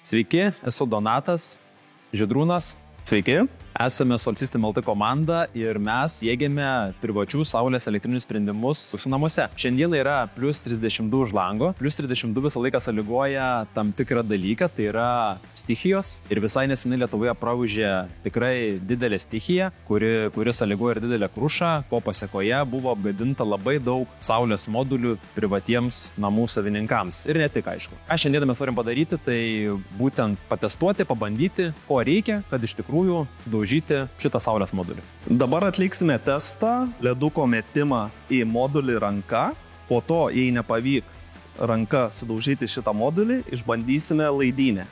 Sveiki, esu Donatas, Žydrūnas. Sveiki. Esame Solsystem LT komanda ir mes diegiame privačių saulės elektrinius sprendimus jūsų namuose. Šiandien yra plus 32 už lango. Plus 32 visą laiką sąlygoja tam tikrą dalyką, tai yra stichijos. Ir visai nesenai Lietuvoje praūžė tikrai didelė stichija, kuri sąlygoja ir didelę krušą, ko pasekoje buvo apgadinta labai daug saulės modulių privatiems namų savininkams. Ir ne tik, aišku. Ką šiandien mes norim padaryti, tai būtent patestuoti, pabandyti, ko reikia, kad iš tikrųjų sudaužyti šitą saulės modulį. Dabar atliksime testą, leduko metimą į modulį ranka. Po to, jei nepavyks ranka sudaužyti šitą modulį, išbandysime laidynę.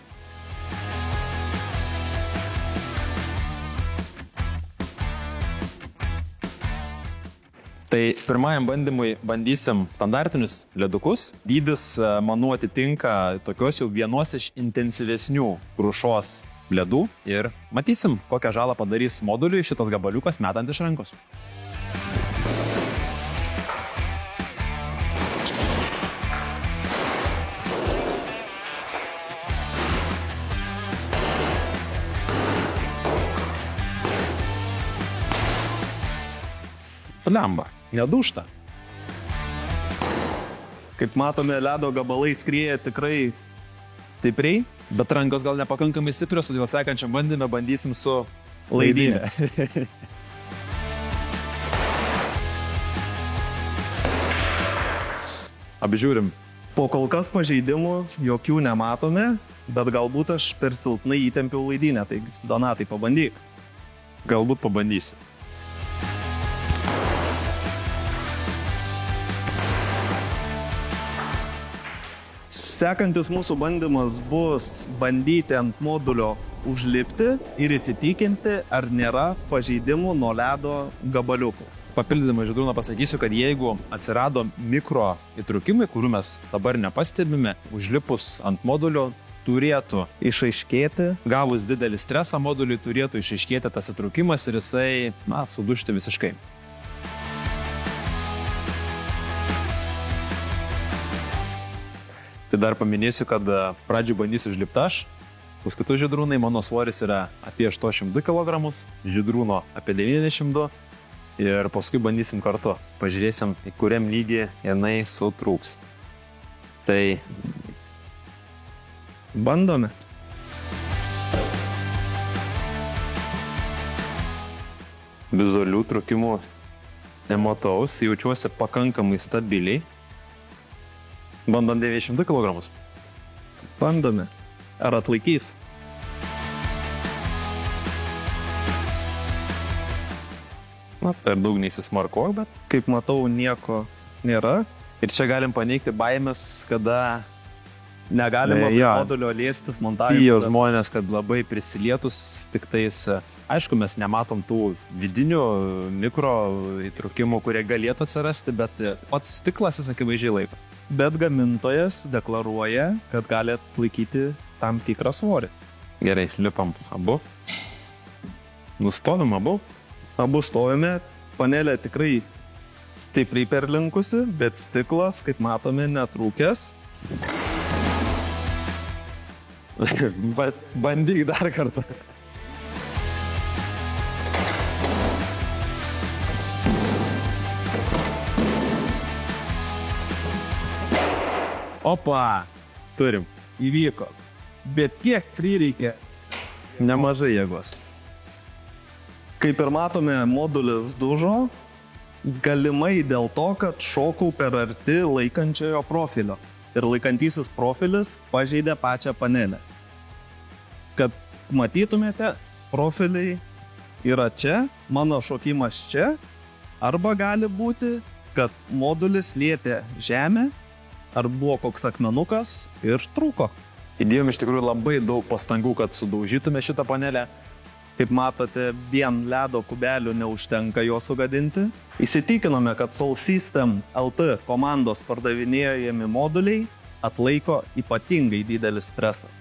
Tai pirmajam bandymui bandysim standartinius ledukus. Dydis, manau, atitinka tokios jau vienos iš intensyvesnių krušos ledų ir matysim, kokią žalą padarys moduliui šitas gabaliukas metant iš rankos. Lemba, nedūžta. Kaip matome, ledo gabalai skrieja tikrai stipriai. Bet rankos gal nepakankamai stiprios, todėl sekančiam bandyme bandysim su laidynė. Apžiūrim. Po kol kas pažeidimų jokių nematome, bet galbūt aš per silpnai įtempiau laidynę, tai Donatai pabandyk. Galbūt pabandysiu. Sekantis mūsų bandymas bus bandyti ant modulio užlipti ir įsitikinti, ar nėra pažeidimų nuo ledo gabaliukų. Papildydama Žydrūną pasakysiu, kad jeigu atsirado mikro įtrūkimai, kurių mes dabar nepastebime, užlipus ant modulio turėtų išaiškėti. Gavus didelį stresą moduliui turėtų išaiškėti tas įtrūkimas ir jisai, sudužti visiškai. Tai dar paminėsiu, kad pradžių bandysiu užlipti aš, paskui tu Žydrūnai, mano svoris yra apie 82 kg, Žydrūno apie 92 ir paskui bandysim kartu. Pažiūrėsim, į kuriam lygį jinai sutrūks. Tai bandome. Vizualių trūkimų nematau, jaučiuosi pakankamai stabiliai. Bandom 92 kg. Bandome. Ar atlaikys? Per daug neįsismarkuoju, bet kaip matau, nieko nėra. Ir čia galim paneigti baimės, kada negalima modulio liestis montavimo. Bijo žmonės, kad labai prisilietus tik tais. Aišku, mes nematom tų vidinių mikro įtrūkimų, kurie galėtų atsirasti, bet pats stiklas jis akivaizdžiai laiko. Bet gamintojas deklaruoja, kad gali atlaikyti tam tikrą svorį. Gerai, lipam abu. Nustovim abu. Abu stovime. Panelė tikrai stipriai perlinkusi, bet stiklas, kaip matome, netrūkęs. Bandyk dar kartą. Opa, turim. Įvyko. Bet kiek prireikė? Nemažai jėgos. Kaip ir matome, modulis dužo, galimai dėl to, kad šokau per arti laikančiojo profilio. Ir laikantysis profilis pažeidė pačią panelę. Kad matytumėte, profiliai yra čia, mano šokimas čia, arba gali būti, kad modulis lietė žemę, ar buvo koks akmenukas ir trūko. Įdėjom iš tikrųjų labai daug pastangų, kad sudaužytume šitą panelę. Kaip matote, vien ledo kubelių neužtenka jo sugadinti. Įsitikinome, kad Solsystem LT komandos pardavinėjami moduliai atlaiko ypatingai didelį stresą.